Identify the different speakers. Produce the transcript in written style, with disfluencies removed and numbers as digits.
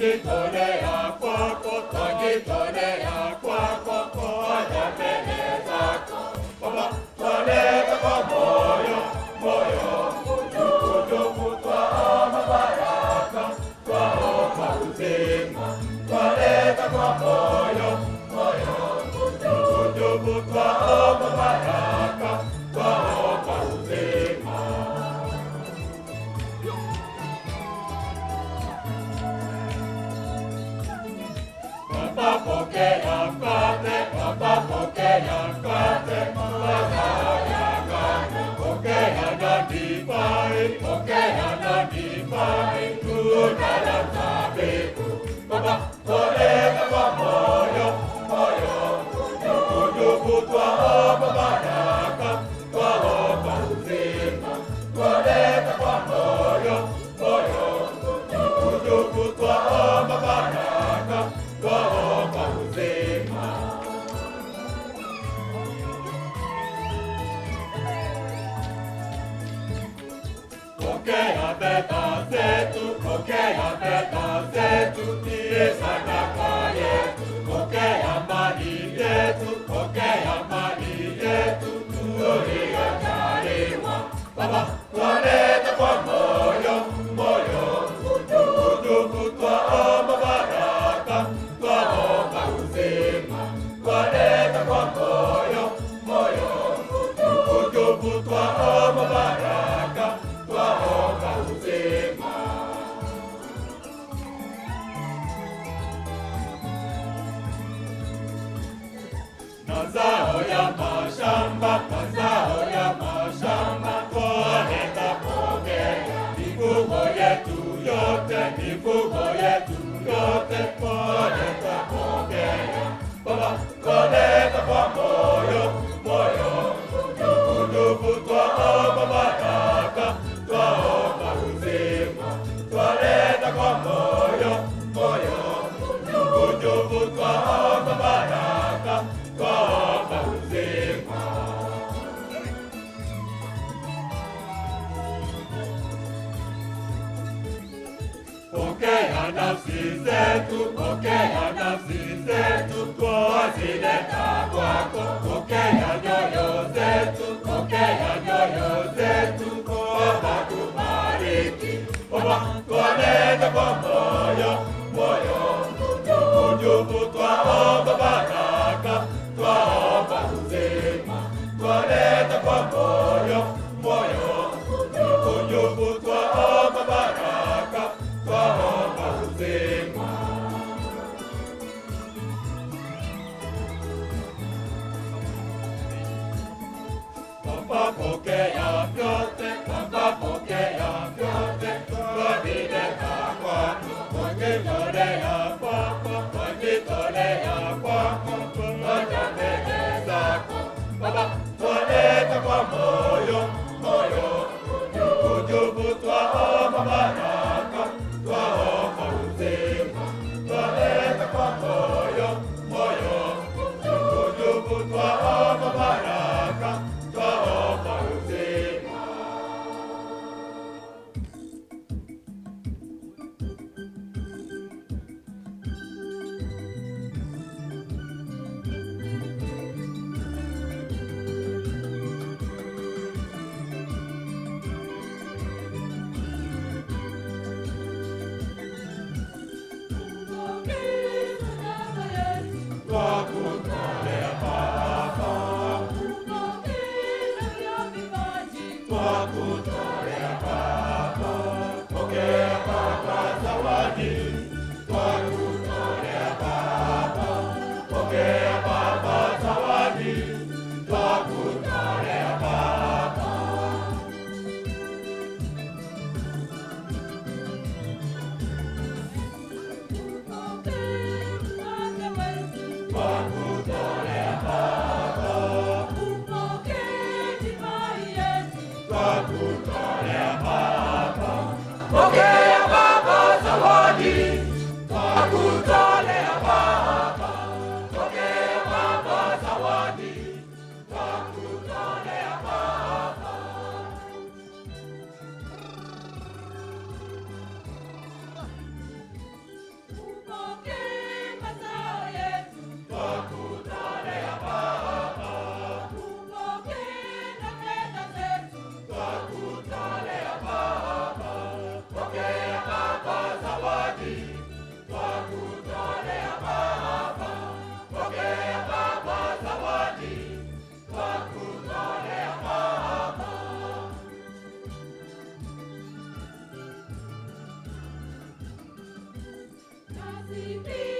Speaker 1: twajitolea kwako, twajitolea kwako, twaja mbele zako Baba, twaleta kwa moyo, moyo mkunjufu, twaomba baraka, twaomba uzima, twaleta kwa moyo, moyo mkunjufu, twaomba baraka, twaomba uzima. Baba, pokea mkate, Baba, pokea mkate, mazao ya ngano, pokea na divai, pokea na divai, tunda la mzabibu. Baba, twaleta kwa moyo, moyo mkunjufu, twaomba baraka, twaomba uzima, twaleta kwa moyo, moyo mkunjufu, twaomba baraka, twaomba uzima. Pokea fedha zetu, pokea fedha zetu, ni sadaka yetu. Pokea mali yetu, pokea mali yetu, tuliyojaliwa. Baba, twaleta kwa moyo, moyo mkunjufu, twaomba baraka, twaomba uzima, twaleta kwa moyo, moyo mkunjufu, twaomba baraka, twaomba uzima. Mazao ya mashamba, mazao ya mashamba, twaleta pokea, mifugo yetu yote, mifugo yetu yote, twaleta pokea. Baba, twaleta kwa moyo, moyo mkunjufu, twaomba baraka, twaomba uzima, twaleta kwa moyo, moyo mkunjufu, twaomba baraka, twaomba uzima. Pokea nafsi zetu, pokea nafsi zetu, twazileta kwako. Pokea nyoyo zetu, pokea nyoyo zetu, Baba tubariki. Baba, twaleta kwa moyo, moyo mkunjufu, twaomba baraka, twaomba uzima, twaleta kwa moyo, moyo mkunjufu, twaomba baraka, twaomba uzima. Baba, pokea vyote, Baba, pokea vyote, twavileta kwako, twajitolea kwako, twajitolea kwako, twaja mbele zako. Baba, twaleta kwa moyo, moyo mkunjufu, twaomba baraka, twaomba uzima, twaleta kwa moyo, moyo mkunjufu, twaomba baraka, twaomba uzima. Twakutolea Baba, twakutolea Baba, pokea Baba zawadi, twakutolea Baba, pokea Baba zawadi, twakutolea Baba. Twakutolea Baba, twakutolea Baba, pokea Baba zawadi, twakutolea Baba, pokea Baba zawadi, twakutolea Baba. Nasi pia